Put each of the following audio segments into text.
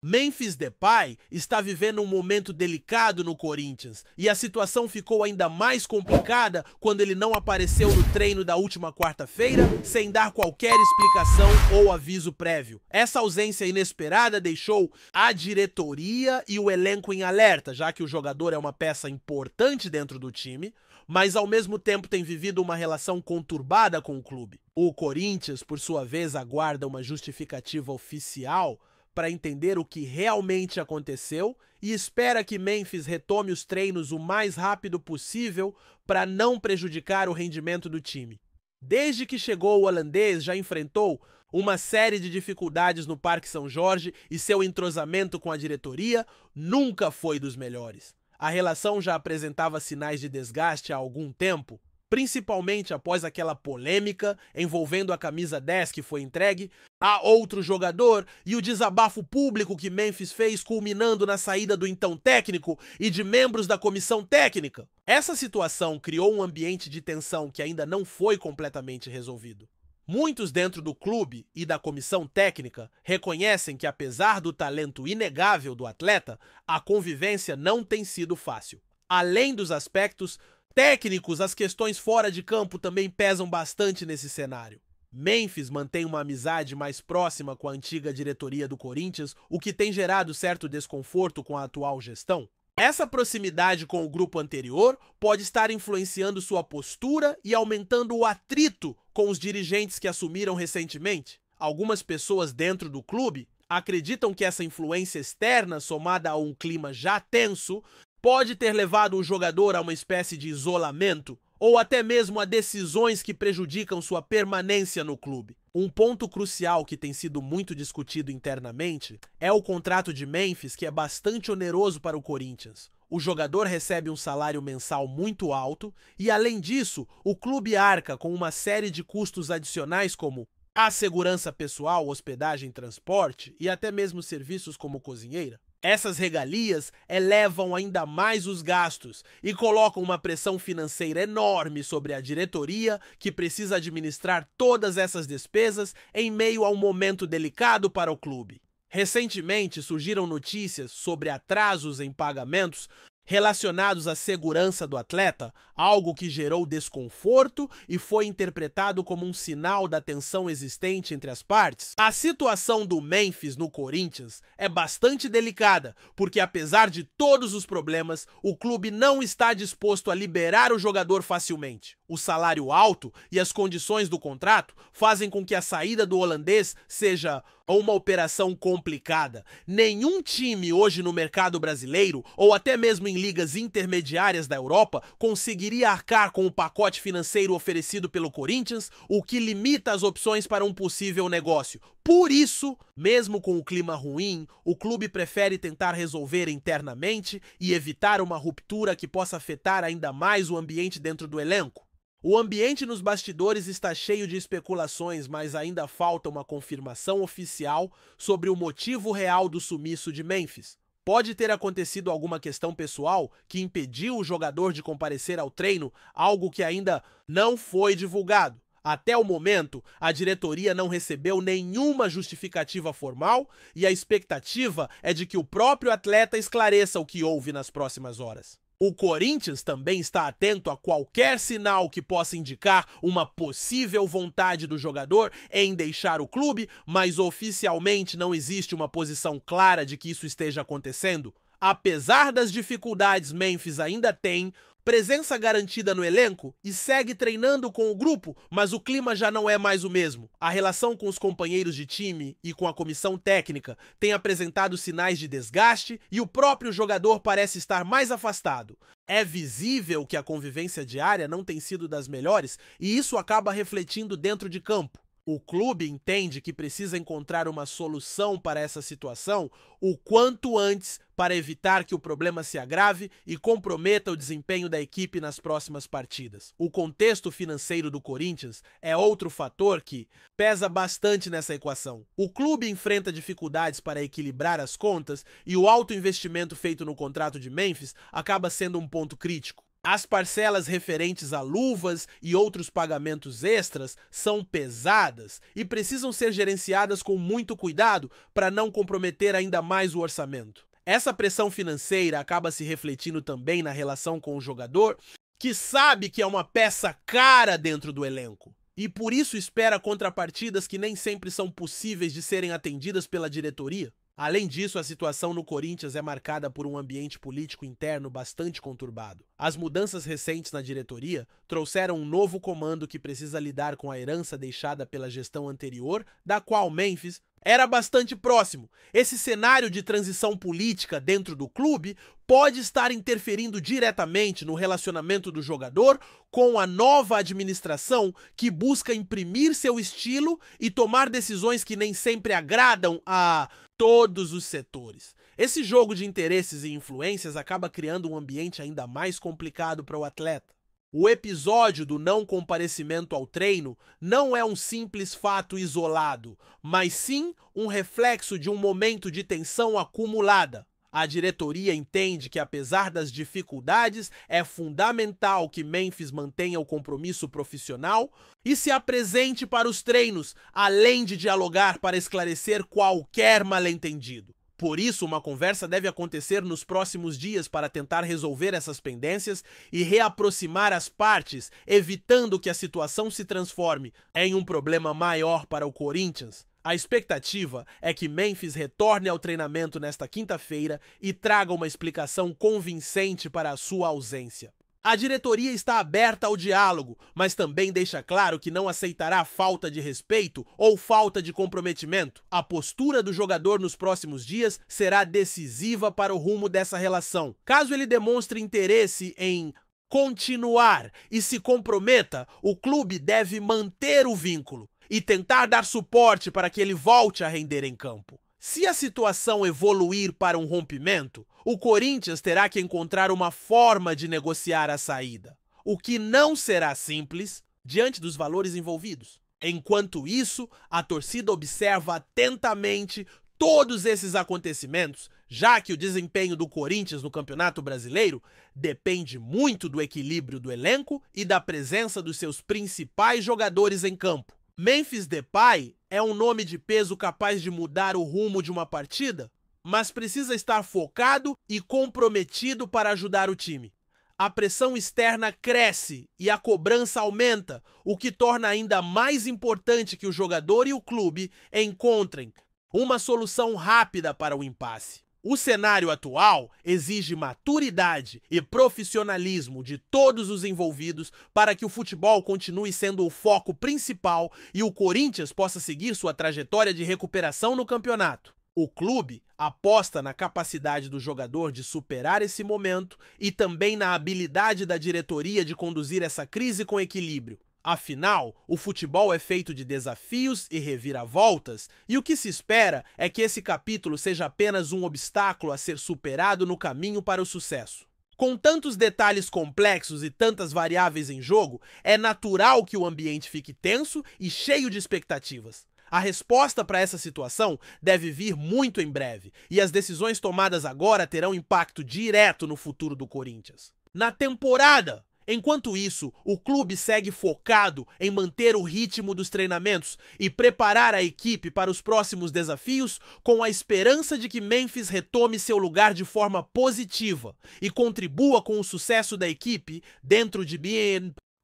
Memphis Depay está vivendo um momento delicado no Corinthians e a situação ficou ainda mais complicada quando ele não apareceu no treino da última quarta-feira sem dar qualquer explicação ou aviso prévio. Essa ausência inesperada deixou a diretoria e o elenco em alerta, já que o jogador é uma peça importante dentro do time, mas ao mesmo tempo tem vivido uma relação conturbada com o clube. O Corinthians, por sua vez, aguarda uma justificativa oficial para entender o que realmente aconteceu e espera que Memphis retome os treinos o mais rápido possível para não prejudicar o rendimento do time. Desde que chegou o holandês, já enfrentou uma série de dificuldades no Parque São Jorge e seu entrosamento com a diretoria nunca foi dos melhores. A relação já apresentava sinais de desgaste há algum tempo, principalmente após aquela polêmica envolvendo a camisa 10 que foi entregue a outro jogador e o desabafo público que Memphis fez, culminando na saída do então técnico e de membros da comissão técnica. Essa situação criou um ambiente de tensão que ainda não foi completamente resolvido. Muitos dentro do clube e da comissão técnica reconhecem que, apesar do talento inegável do atleta, a convivência não tem sido fácil. Além dos aspectos técnicos, as questões fora de campo também pesam bastante nesse cenário. Memphis mantém uma amizade mais próxima com a antiga diretoria do Corinthians, o que tem gerado certo desconforto com a atual gestão. Essa proximidade com o grupo anterior pode estar influenciando sua postura e aumentando o atrito com os dirigentes que assumiram recentemente. Algumas pessoas dentro do clube acreditam que essa influência externa, somada a um clima já tenso, pode ter levado o jogador a uma espécie de isolamento ou até mesmo a decisões que prejudicam sua permanência no clube. Um ponto crucial que tem sido muito discutido internamente é o contrato de Memphis, que é bastante oneroso para o Corinthians. O jogador recebe um salário mensal muito alto e, além disso, o clube arca com uma série de custos adicionais como a segurança pessoal, hospedagem, transporte e até mesmo serviços como cozinheira. Essas regalias elevam ainda mais os gastos e colocam uma pressão financeira enorme sobre a diretoria, que precisa administrar todas essas despesas em meio a um momento delicado para o clube. Recentemente surgiram notícias sobre atrasos em pagamentos relacionados à segurança do atleta, algo que gerou desconforto e foi interpretado como um sinal da tensão existente entre as partes. A situação do Memphis no Corinthians é bastante delicada, porque apesar de todos os problemas, o clube não está disposto a liberar o jogador facilmente. O salário alto e as condições do contrato fazem com que a saída do holandês seja uma operação complicada. Nenhum time hoje no mercado brasileiro, ou até mesmo em ligas intermediárias da Europa, conseguiria arcar com o pacote financeiro oferecido pelo Corinthians, o que limita as opções para um possível negócio. Por isso, mesmo com o clima ruim, o clube prefere tentar resolver internamente e evitar uma ruptura que possa afetar ainda mais o ambiente dentro do elenco. O ambiente nos bastidores está cheio de especulações, mas ainda falta uma confirmação oficial sobre o motivo real do sumiço de Memphis. Pode ter acontecido alguma questão pessoal que impediu o jogador de comparecer ao treino, algo que ainda não foi divulgado. Até o momento, a diretoria não recebeu nenhuma justificativa formal e a expectativa é de que o próprio atleta esclareça o que houve nas próximas horas. O Corinthians também está atento a qualquer sinal que possa indicar uma possível vontade do jogador em deixar o clube, mas oficialmente não existe uma posição clara de que isso esteja acontecendo. Apesar das dificuldades, Memphis ainda tem presença garantida no elenco e segue treinando com o grupo, mas o clima já não é mais o mesmo. A relação com os companheiros de time e com a comissão técnica tem apresentado sinais de desgaste e o próprio jogador parece estar mais afastado. É visível que a convivência diária não tem sido das melhores e isso acaba refletindo dentro de campo. O clube entende que precisa encontrar uma solução para essa situação o quanto antes para evitar que o problema se agrave e comprometa o desempenho da equipe nas próximas partidas. O contexto financeiro do Corinthians é outro fator que pesa bastante nessa equação. O clube enfrenta dificuldades para equilibrar as contas e o alto investimento feito no contrato de Memphis acaba sendo um ponto crítico. As parcelas referentes a luvas e outros pagamentos extras são pesadas e precisam ser gerenciadas com muito cuidado para não comprometer ainda mais o orçamento. Essa pressão financeira acaba se refletindo também na relação com o jogador, que sabe que é uma peça cara dentro do elenco e por isso espera contrapartidas que nem sempre são possíveis de serem atendidas pela diretoria. Além disso, a situação no Corinthians é marcada por um ambiente político interno bastante conturbado. As mudanças recentes na diretoria trouxeram um novo comando que precisa lidar com a herança deixada pela gestão anterior, da qual Memphis era bastante próximo. Esse cenário de transição política dentro do clube pode estar interferindo diretamente no relacionamento do jogador com a nova administração que busca imprimir seu estilo e tomar decisões que nem sempre agradam a todos os setores. Esse jogo de interesses e influências acaba criando um ambiente ainda mais complicado para o atleta. O episódio do não comparecimento ao treino não é um simples fato isolado, mas sim um reflexo de um momento de tensão acumulada. A diretoria entende que, apesar das dificuldades, é fundamental que Memphis mantenha o compromisso profissional e se apresente para os treinos, além de dialogar para esclarecer qualquer mal-entendido. Por isso, uma conversa deve acontecer nos próximos dias para tentar resolver essas pendências e reaproximar as partes, evitando que a situação se transforme em um problema maior para o Corinthians. A expectativa é que Memphis retorne ao treinamento nesta quinta-feira e traga uma explicação convincente para a sua ausência. A diretoria está aberta ao diálogo, mas também deixa claro que não aceitará falta de respeito ou falta de comprometimento. A postura do jogador nos próximos dias será decisiva para o rumo dessa relação. Caso ele demonstre interesse em continuar e se comprometa, o clube deve manter o vínculo e tentar dar suporte para que ele volte a render em campo. Se a situação evoluir para um rompimento, o Corinthians terá que encontrar uma forma de negociar a saída, o que não será simples diante dos valores envolvidos. Enquanto isso, a torcida observa atentamente todos esses acontecimentos, já que o desempenho do Corinthians no Campeonato Brasileiro depende muito do equilíbrio do elenco e da presença dos seus principais jogadores em campo. Memphis Depay é um nome de peso capaz de mudar o rumo de uma partida, mas precisa estar focado e comprometido para ajudar o time. A pressão externa cresce e a cobrança aumenta, o que torna ainda mais importante que o jogador e o clube encontrem uma solução rápida para o impasse. O cenário atual exige maturidade e profissionalismo de todos os envolvidos para que o futebol continue sendo o foco principal e o Corinthians possa seguir sua trajetória de recuperação no campeonato. O clube aposta na capacidade do jogador de superar esse momento e também na habilidade da diretoria de conduzir essa crise com equilíbrio. Afinal, o futebol é feito de desafios e reviravoltas, e o que se espera é que esse capítulo seja apenas um obstáculo a ser superado no caminho para o sucesso. Com tantos detalhes complexos e tantas variáveis em jogo, é natural que o ambiente fique tenso e cheio de expectativas. A resposta para essa situação deve vir muito em breve, e as decisões tomadas agora terão impacto direto no futuro do Corinthians. Na temporada! Enquanto isso, o clube segue focado em manter o ritmo dos treinamentos e preparar a equipe para os próximos desafios, com a esperança de que Memphis retome seu lugar de forma positiva e contribua com o sucesso da equipe dentro de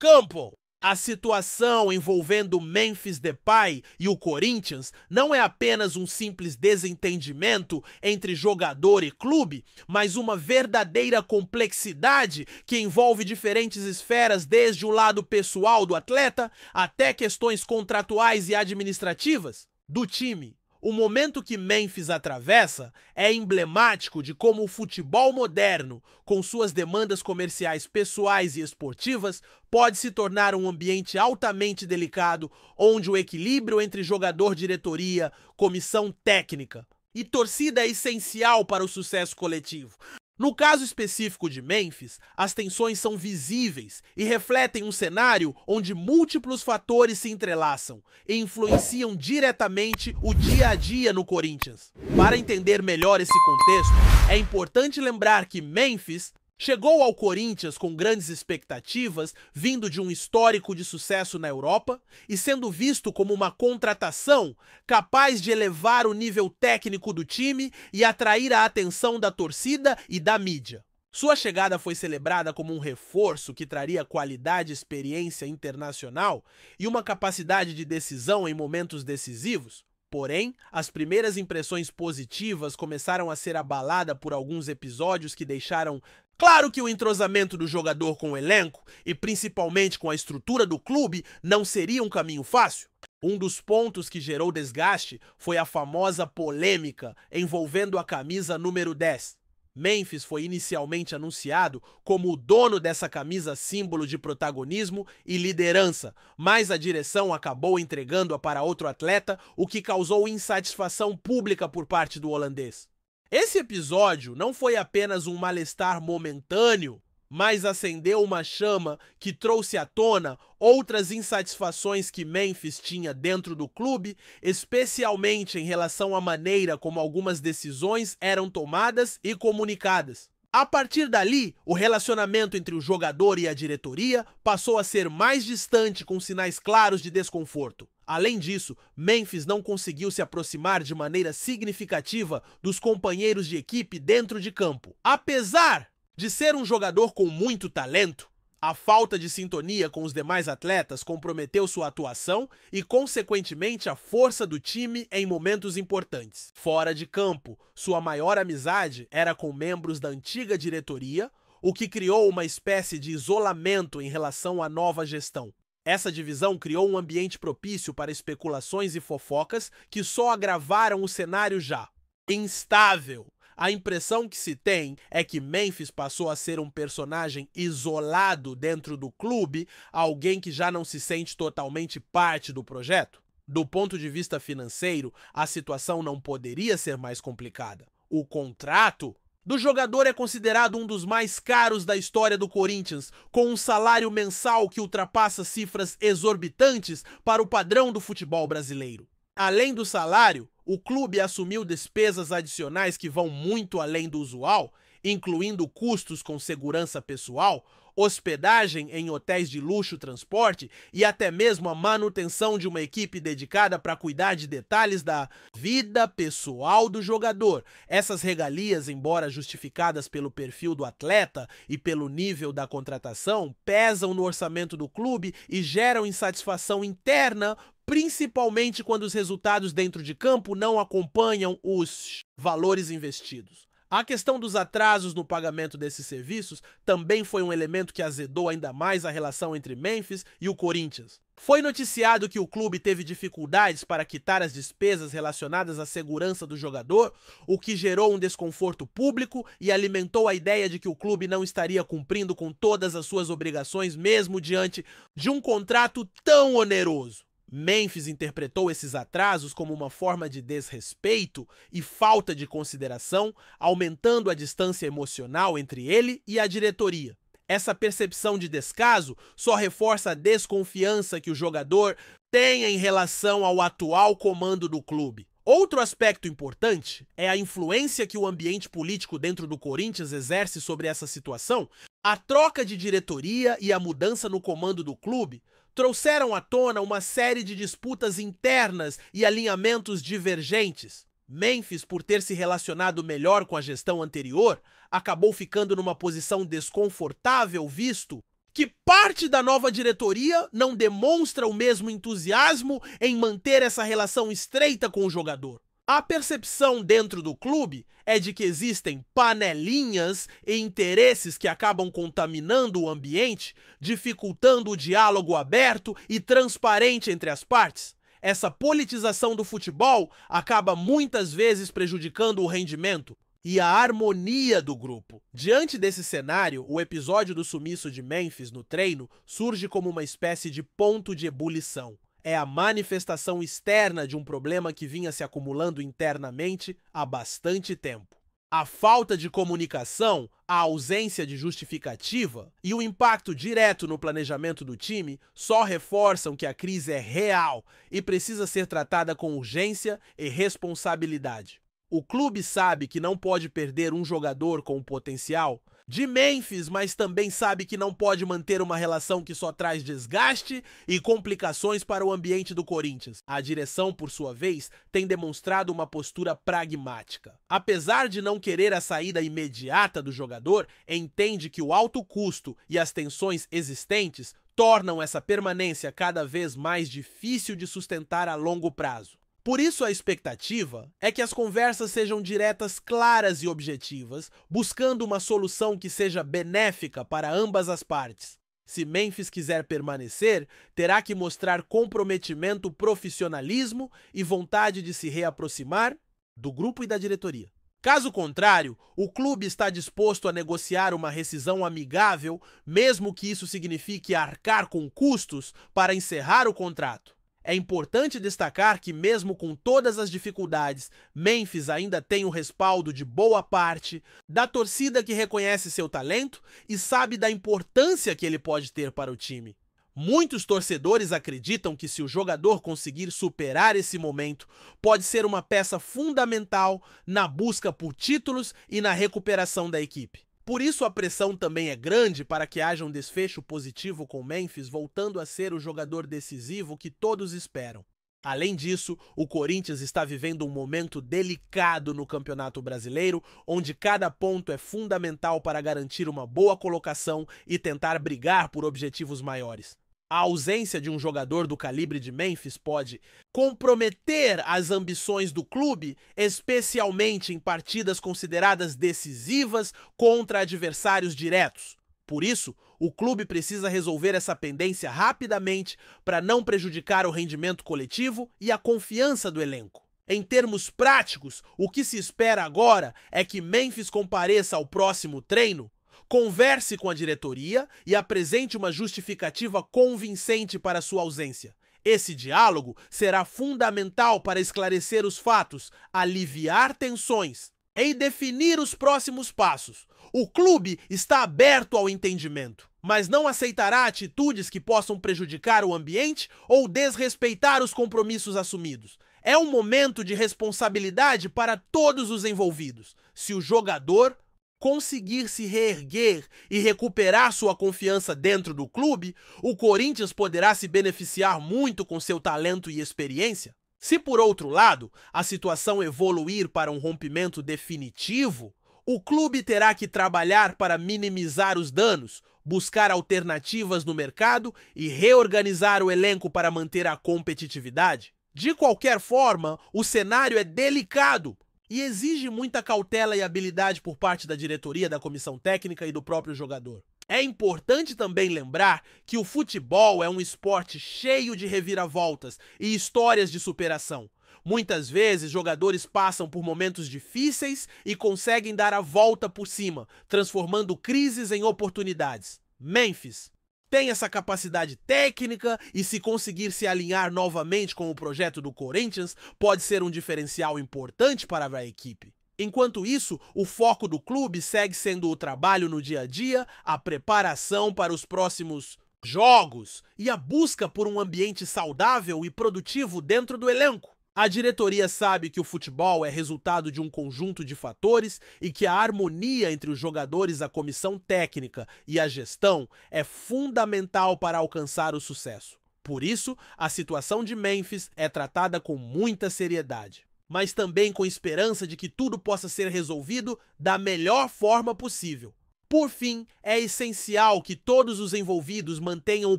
campo. A situação envolvendo Memphis Depay e o Corinthians não é apenas um simples desentendimento entre jogador e clube, mas uma verdadeira complexidade que envolve diferentes esferas, desde o lado pessoal do atleta até questões contratuais e administrativas do time. O momento que Memphis atravessa é emblemático de como o futebol moderno, com suas demandas comerciais pessoais e esportivas, pode se tornar um ambiente altamente delicado, onde o equilíbrio entre jogador, diretoria, comissão técnica e torcida é essencial para o sucesso coletivo. No caso específico de Memphis, as tensões são visíveis e refletem um cenário onde múltiplos fatores se entrelaçam e influenciam diretamente o dia a dia no Corinthians. Para entender melhor esse contexto, é importante lembrar que Memphis Chegou ao Corinthians com grandes expectativas, vindo de um histórico de sucesso na Europa e sendo visto como uma contratação capaz de elevar o nível técnico do time e atrair a atenção da torcida e da mídia. Sua chegada foi celebrada como um reforço que traria qualidade e experiência internacional e uma capacidade de decisão em momentos decisivos. Porém, as primeiras impressões positivas começaram a ser abaladas por alguns episódios que deixaram claro que o entrosamento do jogador com o elenco, e principalmente com a estrutura do clube, não seria um caminho fácil. Um dos pontos que gerou desgaste foi a famosa polêmica envolvendo a camisa número 10. Memphis foi inicialmente anunciado como o dono dessa camisa símbolo de protagonismo e liderança, mas a direção acabou entregando-a para outro atleta, o que causou insatisfação pública por parte do holandês. Esse episódio não foi apenas um mal-estar momentâneo, mas acendeu uma chama que trouxe à tona outras insatisfações que Memphis tinha dentro do clube, especialmente em relação à maneira como algumas decisões eram tomadas e comunicadas. A partir dali, o relacionamento entre o jogador e a diretoria passou a ser mais distante, com sinais claros de desconforto. Além disso, Memphis não conseguiu se aproximar de maneira significativa dos companheiros de equipe dentro de campo. Apesar de ser um jogador com muito talento, a falta de sintonia com os demais atletas comprometeu sua atuação e, consequentemente, a força do time em momentos importantes. Fora de campo, sua maior amizade era com membros da antiga diretoria, o que criou uma espécie de isolamento em relação à nova gestão. Essa divisão criou um ambiente propício para especulações e fofocas que só agravaram o cenário já instável. A impressão que se tem é que Memphis passou a ser um personagem isolado dentro do clube, alguém que já não se sente totalmente parte do projeto. Do ponto de vista financeiro, a situação não poderia ser mais complicada. O contrato do jogador é considerado um dos mais caros da história do Corinthians, com um salário mensal que ultrapassa cifras exorbitantes para o padrão do futebol brasileiro. Além do salário, o clube assumiu despesas adicionais que vão muito além do usual, incluindo custos com segurança pessoal, hospedagem em hotéis de luxo, transporte e até mesmo a manutenção de uma equipe dedicada para cuidar de detalhes da vida pessoal do jogador. Essas regalias, embora justificadas pelo perfil do atleta e pelo nível da contratação, pesam no orçamento do clube e geram insatisfação interna, principalmente quando os resultados dentro de campo não acompanham os valores investidos. A questão dos atrasos no pagamento desses serviços também foi um elemento que azedou ainda mais a relação entre Memphis e o Corinthians. Foi noticiado que o clube teve dificuldades para quitar as despesas relacionadas à segurança do jogador, o que gerou um desconforto público e alimentou a ideia de que o clube não estaria cumprindo com todas as suas obrigações mesmo diante de um contrato tão oneroso. Memphis interpretou esses atrasos como uma forma de desrespeito e falta de consideração, aumentando a distância emocional entre ele e a diretoria. Essa percepção de descaso só reforça a desconfiança que o jogador tem em relação ao atual comando do clube. Outro aspecto importante é a influência que o ambiente político dentro do Corinthians exerce sobre essa situação. A troca de diretoria e a mudança no comando do clube trouxeram à tona uma série de disputas internas e alinhamentos divergentes. Memphis, por ter se relacionado melhor com a gestão anterior, acabou ficando numa posição desconfortável, visto que parte da nova diretoria não demonstra o mesmo entusiasmo em manter essa relação estreita com o jogador. A percepção dentro do clube é de que existem panelinhas e interesses que acabam contaminando o ambiente, dificultando o diálogo aberto e transparente entre as partes. Essa politização do futebol acaba muitas vezes prejudicando o rendimento e a harmonia do grupo. Diante desse cenário, o episódio do sumiço de Memphis no treino surge como uma espécie de ponto de ebulição. É a manifestação externa de um problema que vinha se acumulando internamente há bastante tempo. A falta de comunicação, a ausência de justificativa e o impacto direto no planejamento do time só reforçam que a crise é real e precisa ser tratada com urgência e responsabilidade. O clube sabe que não pode perder um jogador com potencial de Memphis, mas também sabe que não pode manter uma relação que só traz desgaste e complicações para o ambiente do Corinthians. A direção, por sua vez, tem demonstrado uma postura pragmática. Apesar de não querer a saída imediata do jogador, entende que o alto custo e as tensões existentes tornam essa permanência cada vez mais difícil de sustentar a longo prazo. Por isso, a expectativa é que as conversas sejam diretas, claras e objetivas, buscando uma solução que seja benéfica para ambas as partes. Se Memphis quiser permanecer, terá que mostrar comprometimento, profissionalismo e vontade de se reaproximar do grupo e da diretoria. Caso contrário, o clube está disposto a negociar uma rescisão amigável, mesmo que isso signifique arcar com custos para encerrar o contrato. É importante destacar que, mesmo com todas as dificuldades, Memphis ainda tem o respaldo de boa parte da torcida que reconhece seu talento e sabe da importância que ele pode ter para o time. Muitos torcedores acreditam que, se o jogador conseguir superar esse momento, pode ser uma peça fundamental na busca por títulos e na recuperação da equipe. Por isso, a pressão também é grande para que haja um desfecho positivo com Memphis voltando a ser o jogador decisivo que todos esperam. Além disso, o Corinthians está vivendo um momento delicado no Campeonato Brasileiro, onde cada ponto é fundamental para garantir uma boa colocação e tentar brigar por objetivos maiores. A ausência de um jogador do calibre de Memphis pode comprometer as ambições do clube, especialmente em partidas consideradas decisivas contra adversários diretos. Por isso, o clube precisa resolver essa pendência rapidamente para não prejudicar o rendimento coletivo e a confiança do elenco. Em termos práticos, o que se espera agora é que Memphis compareça ao próximo treino, converse com a diretoria e apresente uma justificativa convincente para sua ausência. Esse diálogo será fundamental para esclarecer os fatos, aliviar tensões e definir os próximos passos. O clube está aberto ao entendimento, mas não aceitará atitudes que possam prejudicar o ambiente ou desrespeitar os compromissos assumidos. É um momento de responsabilidade para todos os envolvidos. Se o jogador conseguir se reerguer e recuperar sua confiança dentro do clube, o Corinthians poderá se beneficiar muito com seu talento e experiência. Se, por outro lado, a situação evoluir para um rompimento definitivo, o clube terá que trabalhar para minimizar os danos, buscar alternativas no mercado e reorganizar o elenco para manter a competitividade. De qualquer forma, o cenário é delicado e exige muita cautela e habilidade por parte da diretoria, da comissão técnica e do próprio jogador. É importante também lembrar que o futebol é um esporte cheio de reviravoltas e histórias de superação. Muitas vezes, jogadores passam por momentos difíceis e conseguem dar a volta por cima, transformando crises em oportunidades. Memphis tem essa capacidade técnica e, se conseguir se alinhar novamente com o projeto do Corinthians, pode ser um diferencial importante para a equipe. Enquanto isso, o foco do clube segue sendo o trabalho no dia a dia, a preparação para os próximos jogos e a busca por um ambiente saudável e produtivo dentro do elenco. A diretoria sabe que o futebol é resultado de um conjunto de fatores e que a harmonia entre os jogadores, a comissão técnica e a gestão é fundamental para alcançar o sucesso. Por isso, a situação de Memphis é tratada com muita seriedade, mas também com esperança de que tudo possa ser resolvido da melhor forma possível. Por fim, é essencial que todos os envolvidos mantenham o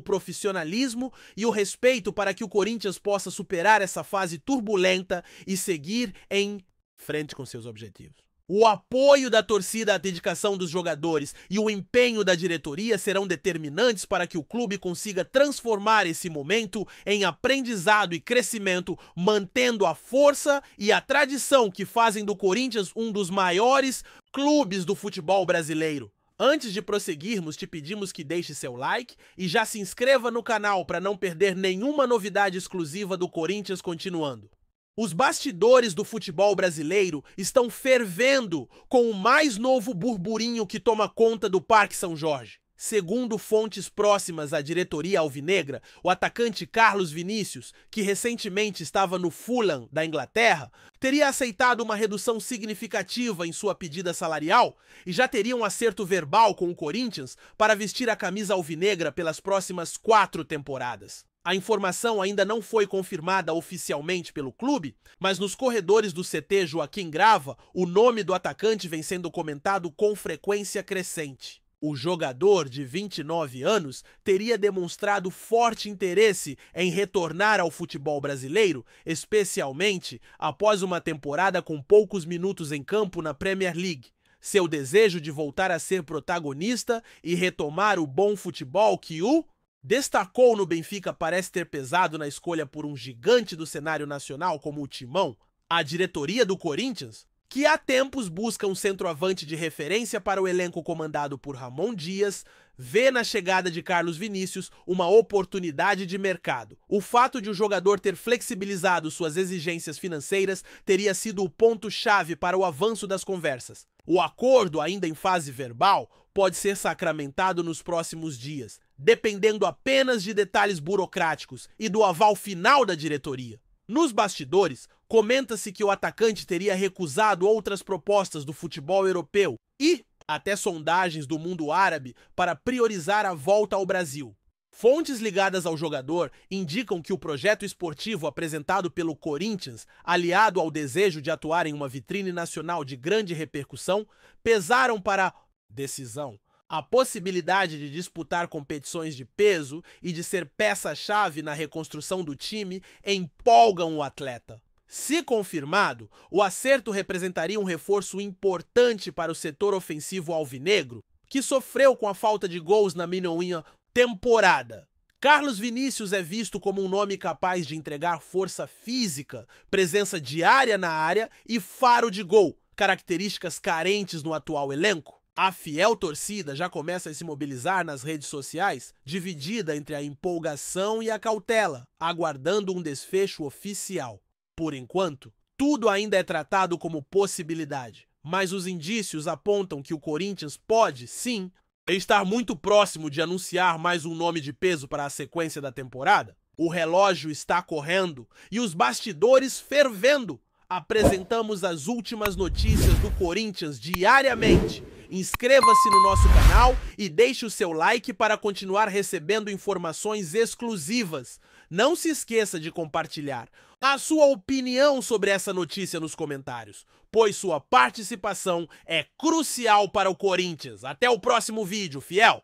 profissionalismo e o respeito para que o Corinthians possa superar essa fase turbulenta e seguir em frente com seus objetivos. O apoio da torcida, a dedicação dos jogadores e o empenho da diretoria serão determinantes para que o clube consiga transformar esse momento em aprendizado e crescimento, mantendo a força e a tradição que fazem do Corinthians um dos maiores clubes do futebol brasileiro. Antes de prosseguirmos, te pedimos que deixe seu like e já se inscreva no canal para não perder nenhuma novidade exclusiva do Corinthians continuando. Os bastidores do futebol brasileiro estão fervendo com o mais novo burburinho que toma conta do Parque São Jorge. Segundo fontes próximas à diretoria alvinegra, o atacante Carlos Vinícius, que recentemente estava no Fulham da Inglaterra, teria aceitado uma redução significativa em sua pedida salarial e já teria um acerto verbal com o Corinthians para vestir a camisa alvinegra pelas próximas 4 temporadas. A informação ainda não foi confirmada oficialmente pelo clube, mas nos corredores do CT Joaquim Grava, o nome do atacante vem sendo comentado com frequência crescente. O jogador, de 29 anos, teria demonstrado forte interesse em retornar ao futebol brasileiro, especialmente após uma temporada com poucos minutos em campo na Premier League. Seu desejo de voltar a ser protagonista e retomar o bom futebol que o destacou no Benfica parece ter pesado na escolha por um gigante do cenário nacional como o Timão. A diretoria do Corinthians, que há tempos busca um centroavante de referência para o elenco comandado por Ramon Dias, vê na chegada de Carlos Vinícius uma oportunidade de mercado. O fato de o jogador ter flexibilizado suas exigências financeiras teria sido o ponto-chave para o avanço das conversas. O acordo, ainda em fase verbal, pode ser sacramentado nos próximos dias, dependendo apenas de detalhes burocráticos e do aval final da diretoria. Nos bastidores, comenta-se que o atacante teria recusado outras propostas do futebol europeu e até sondagens do mundo árabe para priorizar a volta ao Brasil. Fontes ligadas ao jogador indicam que o projeto esportivo apresentado pelo Corinthians, aliado ao desejo de atuar em uma vitrine nacional de grande repercussão, pesaram para a decisão. A possibilidade de disputar competições de peso e de ser peça-chave na reconstrução do time empolgam o atleta. Se confirmado, o acerto representaria um reforço importante para o setor ofensivo alvinegro, que sofreu com a falta de gols na minha temporada. Carlos Vinícius é visto como um nome capaz de entregar força física, presença diária na área e faro de gol, características carentes no atual elenco. A fiel torcida já começa a se mobilizar nas redes sociais, dividida entre a empolgação e a cautela, aguardando um desfecho oficial. Por enquanto, tudo ainda é tratado como possibilidade, mas os indícios apontam que o Corinthians pode, sim, estar muito próximo de anunciar mais um nome de peso para a sequência da temporada. O relógio está correndo e os bastidores fervendo. Apresentamos as últimas notícias do Corinthians diariamente. Inscreva-se no nosso canal e deixe o seu like para continuar recebendo informações exclusivas. Não se esqueça de compartilhar a sua opinião sobre essa notícia nos comentários, pois sua participação é crucial para o Corinthians. Até o próximo vídeo, fiel!